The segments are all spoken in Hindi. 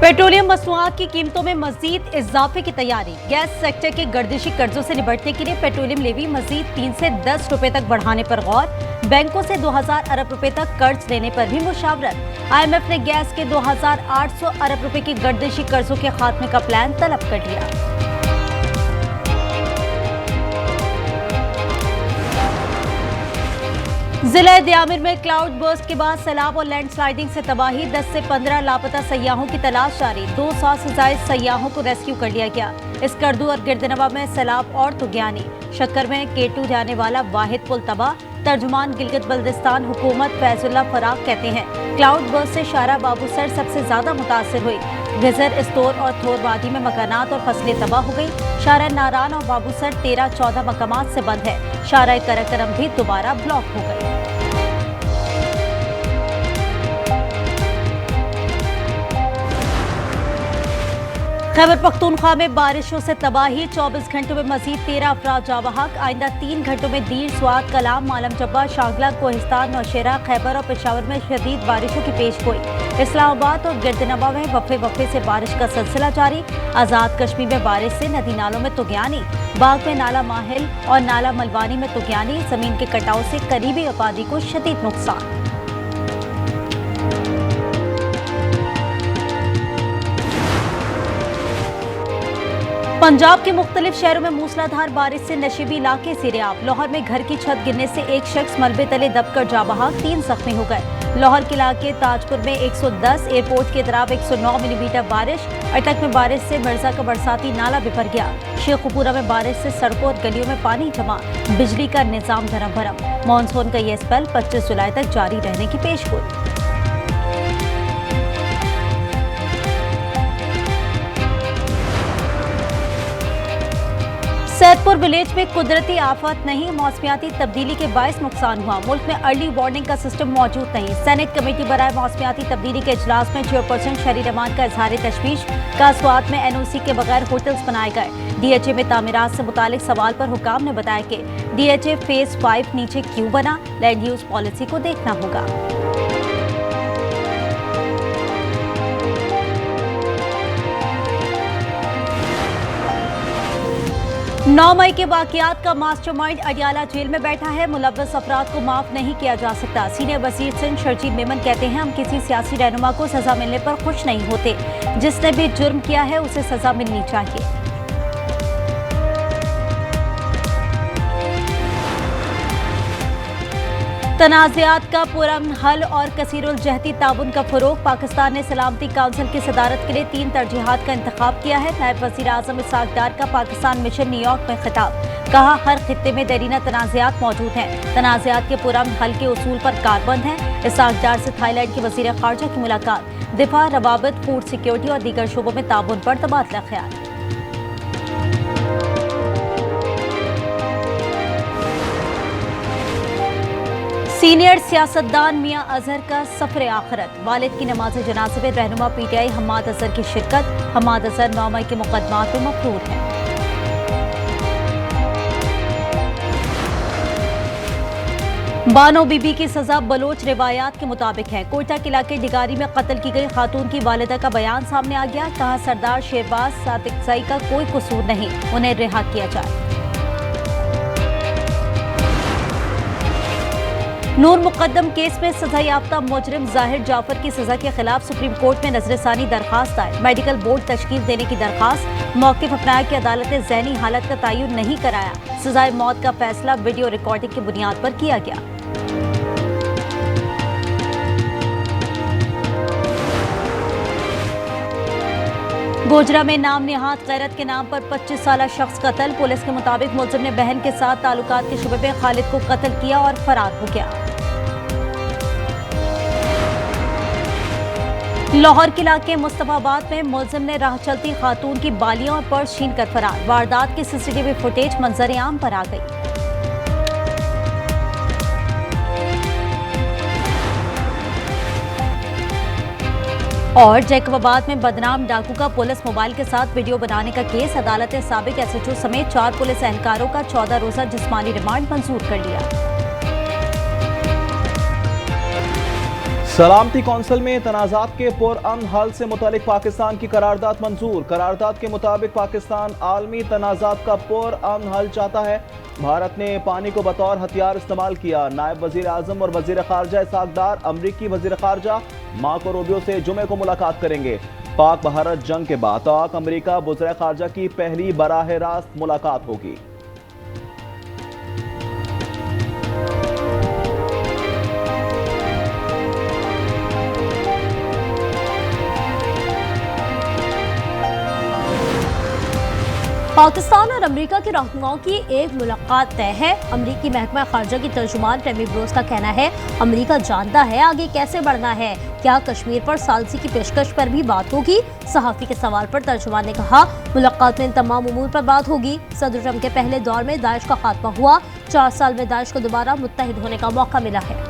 पेट्रोलियम मसनूआत की कीमतों में मजीद इजाफे की तैयारी। गैस सेक्टर के गर्दिशी कर्जों से निपटने के लिए पेट्रोलियम लेवी मजीद 3 से 10 रुपए तक बढ़ाने पर गौर। बैंकों से 2000 अरब रुपए तक कर्ज लेने पर भी मुशावरत। IMF ने गैस के 2800 अरब रुपए के गर्दिशी कर्जों के खात्मे का प्लान तलब कर लिया। जिला दियामिर में क्लाउड बर्स्ट के बाद सैलाब और लैंडस्लाइडिंग से तबाही। 10 से 15 लापता सयाहों की तलाश जारी। 200 से ज्यादा सयाहों को रेस्क्यू कर लिया गया। इसकरदू और गिरदनवा में सैलाब और तुगयानी। शक्कर में केटू जाने वाला वाहिद पुल तबाह। तर्जुमान गिलगित बल्दिस्तान हुकूमत फैजुल्ला फराग कहते हैं क्लाउड बर्स्ट से शारा बाबूसर सबसे ज्यादा मुतासिर हुई। गिजर, इस्तोर और थोर वादी में मकानात और फसलें तबाह हो गई। शारा नारान और बाबूसर 13-14 मकामात से बंद है। शारा करकरम भी दोबारा ब्लॉक हो गई। खैबर पख्तूनख्वा में बारिशों से तबाही। 24 घंटों में मजीद 13 अफराद जावहक। आइंदा 3 घंटों में दीर, स्वात, कलाम, मालम जब्बा, शांगला, कोहिस्तान, नौशेरा, खैबर और पेशावर में शदीद बारिशों की पेश गोई। इस्लामाबाद और गिरदनवा में वफ़े से बारिश का सिलसिला जारी। आज़ाद कश्मीर में बारिश से नदी नालों में तुगयानी। बाग में नाला माहिल और नाला मलवानी में तुगयानी। जमीन के कटाव से करीबी आबादी को शदीद नुकसान। पंजाब के मुख्तलिफ शहरों में मूसलाधार बारिश से नशीबी इलाके सिरयाब। लाहौर में घर की छत गिरने से एक शख्स मलबे तले दबकर जा बहा, 3 जख्मी हो गए। लाहौर के इलाके ताजपुर में 110, एयरपोर्ट के तरफ 109 मिलीमीटर बारिश। अटक में बारिश से मिर्जा का बरसाती नाला बिफर गया। शेखुपुरा में बारिश से सड़कों और गलियों में पानी जमा। बिजली का निजाम धरम भरम। मानसून का यह स्पेल 25 जुलाई तक जारी रहने की पेशगोई। सैदपुर विलेज में कुदरती आफत नहीं, मौसमियाती तब्दीली के बायस नुकसान हुआ। मुल्क में अर्ली वार्निंग का सिस्टम मौजूद नहीं। सेनेट कमेटी बराए मौसमियाती तब्दीली के इजलास में चेयरपर्सन शहरी रहमान का इजहार तशवीश। कासवात में NOC के बगैर होटल्स बनाए गए। DHA में तामीरात से मुतालिक सवाल पर हुकाम ने बताया कि DHA फेज 5 नीचे क्यों बना, लैंड यूज पॉलिसी को देखना होगा। 9 मई के वाकयात का मास्टरमाइंड अडियाला जेल में बैठा है। मुलव्वस अफराद को माफ नहीं किया जा सकता। सीनियर वजीर सिंध शर्जील मेमन कहते हैं हम किसी सियासी रहनुमा को सजा मिलने पर खुश नहीं होते। जिसने भी जुर्म किया है उसे सजा मिलनी चाहिए। तनाज़ात का पुरअमन हल और कसीरुल जहती ताउन का फरोग। पाकिस्तान ने सलामती काउंसिल की सदारत के लिए 3 तरजीहात का इंतखाब किया है। नायब वज़ीर आज़म इसहाक डार का पाकिस्तान मिशन न्यूयॉर्क में खिताब। कहा हर खित्ते में देरीना तनाज़ात मौजूद हैं। तनाज़ात के पुरअमन हल के उसूल पर कारबंद हैं। इसहाक डार से थाईलैंड के वज़ीर ख़ारजा की मुलाकात। दिफा, रवाबित, फूड सिक्योरिटी और दीगर शोबों में ताउन पर तबादला ख्याल। सीनियर सियासतदान मियां अजहर का सफर आखिरत। वालिद की नमाज जनाज़े में रहनुमा PTI हम्माद अजहर की शिरकत। हम्माद अजहर 9 मई के मुकदमात में मफरूर हैं। बानो बीबी की सजा बलोच रिवायात के मुताबिक है। कोयटा के इलाके डिगारी में कत्ल की गई खातून की वालिदा का बयान सामने आ गया। कहा सरदार शेरबाज सादिकजाई का कोई कसूर नहीं, उन्हें रिहा किया जाए। नूर मुकद्दम केस में सजा याफ्ता मुजरिम जाहिर जाफर की सजा के खिलाफ सुप्रीम कोर्ट में नजरसानी दरखास्त दायर। मेडिकल बोर्ड तश्कील देने की दरखास्त। मौक़िफ़ अपनाया कि अदालत ने ज़हनी हालत का तयन नहीं कराया। सजाए मौत का फैसला वीडियो रिकॉर्डिंग की बुनियाद पर किया गया। गोजरा में नाम निहात गैरत के नाम पर 25 साला शख्स कत्ल। पुलिस के मुताबिक मुलजिम ने बहन के साथ ताल्लुकात के शुबे में खालिद को कत्ल किया और फरार हो गया। लाहौर के इलाके मुस्तफाबाद में मुलजिम ने राह चलती खातून की बालियों और पर्स छीन कर फरार। वारदात की CCTV फुटेज मंजर आम पर आ गई। और जैकबाबाद में बदनाम डाकू का पुलिस मोबाइल के साथ वीडियो बनाने का केस। अदालत ने साबिक SHO समेत 4 पुलिस एहलकारों का 14 रोजा जिस्मानी रिमांड मंजूर कर लिया। सलामती कौंसिल में तनाज़ात के पुरअमन हल से मुतालिक पाकिस्तान की करारदाद मंजूर। करारदाद के मुताबिक पाकिस्तान आलमी तनाज़ात का पुरअमन हल चाहता है। भारत ने पानी को बतौर हथियार इस्तेमाल किया। नायब वजीर आजम और वजीर खारजा इसहाक डार अमरीकी वजीर खारजा मार्को रूबियो से जुमे को मुलाकात करेंगे। पाक भारत जंग के बाद पाक अमरीका वज़ीर खारजा की पहली बराह रास्त मुलाकात होगी। पाकिस्तान और अमेरिका के रहनुमाओं की एक मुलाकात तय है। अमेरिकी महकमा खारजा की तर्जुमान टेमी ब्रोस का कहना है, अमेरिका जानता है आगे कैसे बढ़ना है। क्या कश्मीर पर सालसी की पेशकश पर भी बात होगी? सहाफी के सवाल पर तर्जुमान ने कहा, मुलाकात में इन तमाम उमूर पर बात होगी। सदर ट्रंप के पहले दौर में दाइश का खात्मा हुआ। 4 साल में दाइश को दोबारा मुत्तहिद होने का मौका मिला है।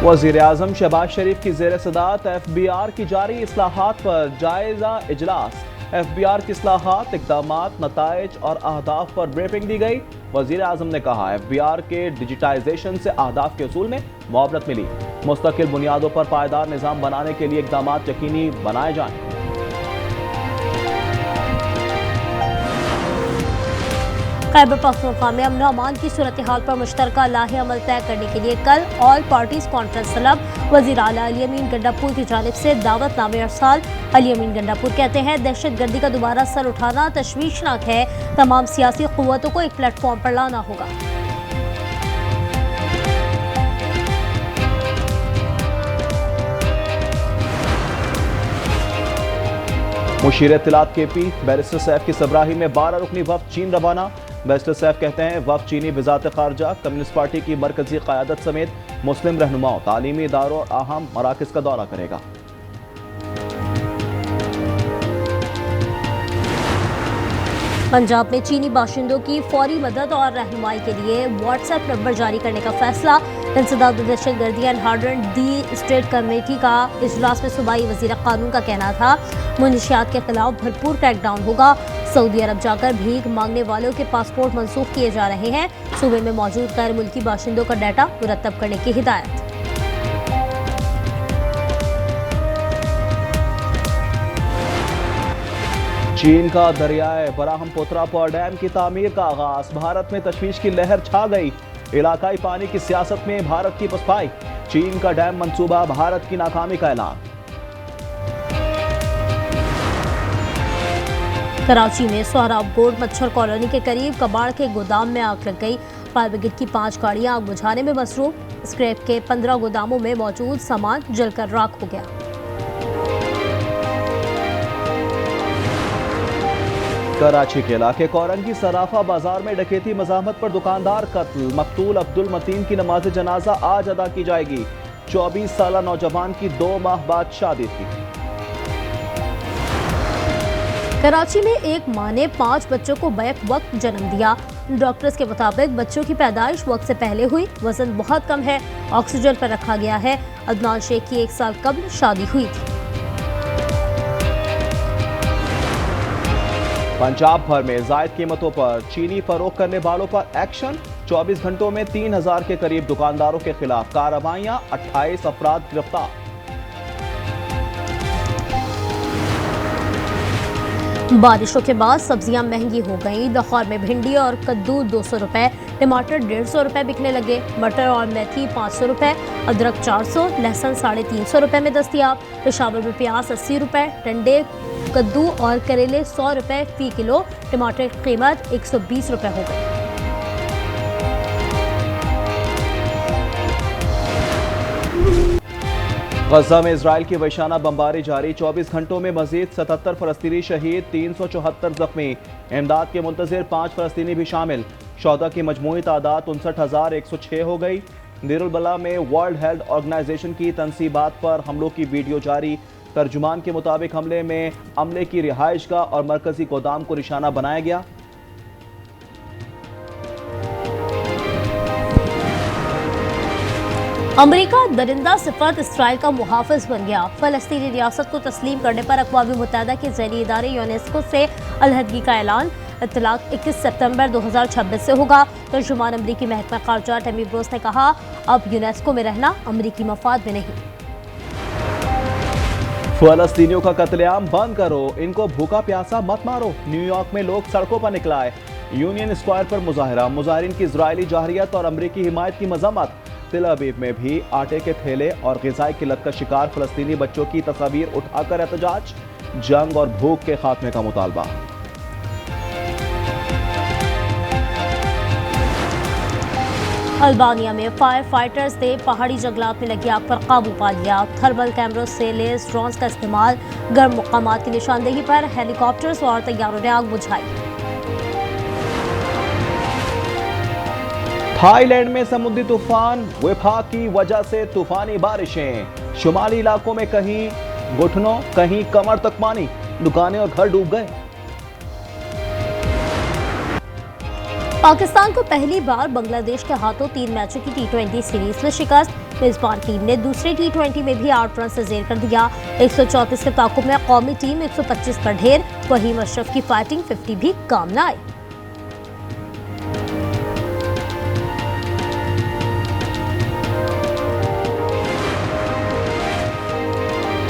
वज़ीर आज़म शहबाज शरीफ की ज़ेर सदारत FBR की जारी इस्लाहात पर जायजा इजलास। FBR की इस्लाहात, इक़दामात, नताइज और अहदाफ पर ब्रीफिंग दी गई। वज़ीर आज़म ने कहा, FBR के डिजिटाइजेशन से अहदाफ के उसूल में मुआवनत मिली। मुस्तकिल बुनियादों पर पायदार निज़ाम बनाने के लिए इक़दामात यकीनी बनाए जाएं। खैबर पख्तूनख्वा में अमन अमान की सूरत हाल पर मुश्तरका लाहे अमल तय करने के लिए कल ऑल पार्टीज कॉन्फ्रेंस तलब। वज़ीर आला अली अमीन गंडापुर की जानिब से दावतनामे अरसाल। अली अमीन गंडापुर कहते हैं, दहशत गर्दी का दोबारा सर उठाना तशवीशनाक है। तमाम सियासी क़ुव्वतों को एक प्लेटफॉर्म पर लाना होगा। मुशीर इत्तलात KP बैरिस्टर सैफ की सबराही में 12 रुकनी वफ़द चीन रवाना। बैरिस्टर सैफ कहते हैं, वफ़द चीनी वज़ारत ख़ारजा, कम्युनिस्ट पार्टी की मरकजी क़यादत समेत मुस्लिम रहनुमाओं, तालीमी इदारों और अहम मराकिज़ का दौरा करेगा। पंजाब में चीनी बाशिंदों की फौरी मदद और रहनुमाई के लिए व्हाट्सएप नंबर जारी करने का फैसला। इंसदाद दहशत गर्दी and harden the state committee का इजलास में सूबाई वज़ीर कानून का कहना था, मुनशियात के खिलाफ भरपूर क्रैकडाउन होगा। सऊदी अरब जाकर भीख मांगने वालों के पासपोर्ट मनसूख किए जा रहे हैं। सूबे में मौजूद गैर मुल्की बाशिंदों का डाटा मुरतब करने की हिदायत। चीन का दरियाए बराहमपुत्रा पावर डैम की तामीर का आगाज। भारत में तशवीश की लहर छा गई। इलाकाई पानी की सियासत में भारत की पसपाई। चीन का डैम मंसूबा भारत की नाकामी का ऐलान। कराची में सोहराब गोड मच्छर कॉलोनी के करीब कबाड़ के गोदाम में आग लग गई। फायर ब्रिगेड की 5 गाड़ियां आग बुझाने में मसरूफ। स्क्रैप के 15 गोदामों में मौजूद सामान जलकर राख हो गया। कराची के इलाके कोरंगी सराफा बाजार में डकैती मज़ाहमत पर दुकानदार कत्ल। मकतूल अब्दुल मतीन की नमाज जनाजा आज अदा की जाएगी। 24 साला नौजवान की 2 माह बाद शादी थी। कराची में एक मां ने 5 बच्चों को बैक वक्त जन्म दिया। डॉक्टर्स के मुताबिक बच्चों की पैदाइश वक्त से पहले हुई। वजन बहुत कम है, ऑक्सीजन पर रखा गया है। अदनान शेख की 1 साल कबल शादी हुई थी। पंजाब भर में जायद कीमतों पर चीनी फरोख्त करने वालों पर एक्शन। 24 घंटों में 3000 के करीब दुकानदारों के खिलाफ कार्रवाइयां। 28 अफराद गिरफ्तार। बारिशों के बाद सब्जियां महंगी हो गईं। लाहौर में भिंडी और कद्दू 200 रुपए, टमाटर 150 रुपए बिकने लगे। मटर और मेथी 500 रुपए, अदरक 400, लहसुन 350 रुपए में दस्तियाब। पेशावर में प्याज 80 रुपए, टंडे, कद्दू और करेले 100 रुपए फी किलो। टमाटर की कीमत 120 रुपए हो गई। गजा में इजराइल की वैशाना बमबारी जारी। 24 घंटों में मजीद 77 फलस्तीनी शहीद, 374 जख्मी। इमदाद के मुंतजिर 5 फलस्तीनी भी शामिल। शौदा की मजमूई तादाद 59,106 हो गई। देरुल-बला में वर्ल्ड हेल्थ ऑर्गेनाइजेशन की तनसीबात पर हमलों की वीडियो जारी। तर्जुमान के मुताबिक हमले में अमले की रिहाइशगाह और मरकजी गोदाम को निशाना बनाया गया। अमेरिका दरिंदा सिफत इसराइल का मुहाफिज बन गया। फलस्तीनी रियासत को तस्लीम करने पर अक़वाम मुत्तहिदा के ज़ैली इदारे यूनेस्को से अलहदगी का ऐलान। इत्तलाक 21 सितंबर 2026 से होगा। तर्जुमान अमरीकी महकमा खारजा टेमी ब्रोस ने कहा, अब यूनेस्को में रहना अमरीकी मफाद में नहीं। फलस्तीनियों का कत्लेआम बंद करो, इनको भूखा प्यासा मत मारो। न्यूयॉर्क में लोग सड़कों पर निकल आए। यूनियन स्क्वायर पर मुजाहरा, मुजाहिरीन की इजरायली जाहरियत और अमरीकी हिमायत की मजम्मत। तिल अबीब में भी आटे के थैले और ग़िज़ाई किल्लत का शिकार फलस्तीनी बच्चों की तस्वीर उठाकर एहतजाज। जंग और भूख के खात्मे का मुतालबा। अल्बानिया में फायर फाइटर्स ने पहाड़ी जंगलात में लगी आग पर काबू पा लिया। थर्मल कैमरों से लेस ड्रोन्स का इस्तेमाल, गर्म मुकामात की निशानदेही पर हेलीकॉप्टर्स और तैयारों ने आग बुझाई। थाईलैंड में समुद्री तूफान विफा की वजह से तूफानी बारिशें। शुमाली इलाकों में कहीं घुटनों कहीं कमर तक पानी, दुकानें और घर डूब गए। पाकिस्तान को पहली बार बांग्लादेश के हाथों 3 मैचों की T20 सीरीज में शिकस्त। मेजबान टीम ने दूसरे T20 में भी 8 रन से जेर कर दिया। 134 के ताकुब में कौमी टीम 125 पर ढेर। वहीम अशरफ की फाइटिंग 50 भी काम न आई।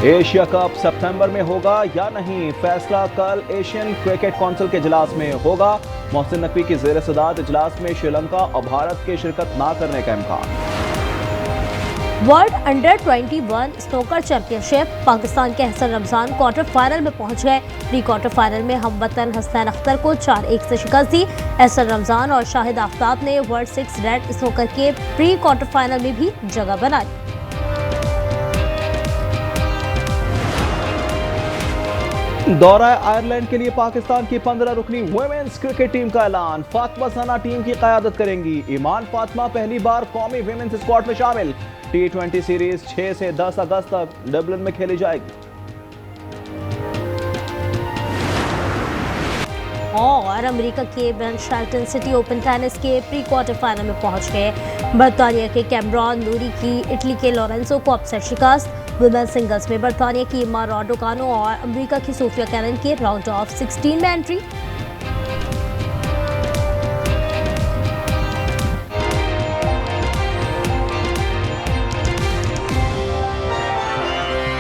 एशिया कप सितंबर में होगा या नहीं, फैसला कल एशियन क्रिकेट काउंसिल के इजलास में होगा। मोहसिन नकवी की जेर सदारत इजलास में श्रीलंका और भारत के शिरकत ना करने का इम्कान। World under 21 snooker championship, Pakistan के हसन रमजान क्वार्टर फाइनल में पहुंच गए। प्री क्वार्टर फाइनल में हमवतन हसनैन अख्तर को 4-1 से शिकस्त दी। हसन रमजान और शाहिद आफ्ताब ने वर्ल्ड 6 रेड स्नूकर के प्री क्वार्टर फाइनल में भी जगह बनाई। दौरा आयरलैंड के लिए पाकिस्तान की 15 रुकनी वुमेन्स क्रिकेट टीम का ऐलान। फातिमा सना टीम की क़यादत करेंगी। ईमान फातिमा पहली बार कौमी वुमेन्स स्क्वाड में शामिल। T20 सीरीज 6 से 10 अगस्त तक डबलिन में खेली जाएगी। और अमेरिका के Ben Shelton city open tennis के प्री क्वार्टर फाइनल में पहुंच गए। बर्तानिया के कैमरॉन नूरी की इटली के लोरेंसो को अपसेट शिकस्त। वुमेन्स सिंगल्स में बर्तानिया की इमा राडोकानो और अमेरिका की सोफिया कैनन के राउंड ऑफ 16 में एंट्री।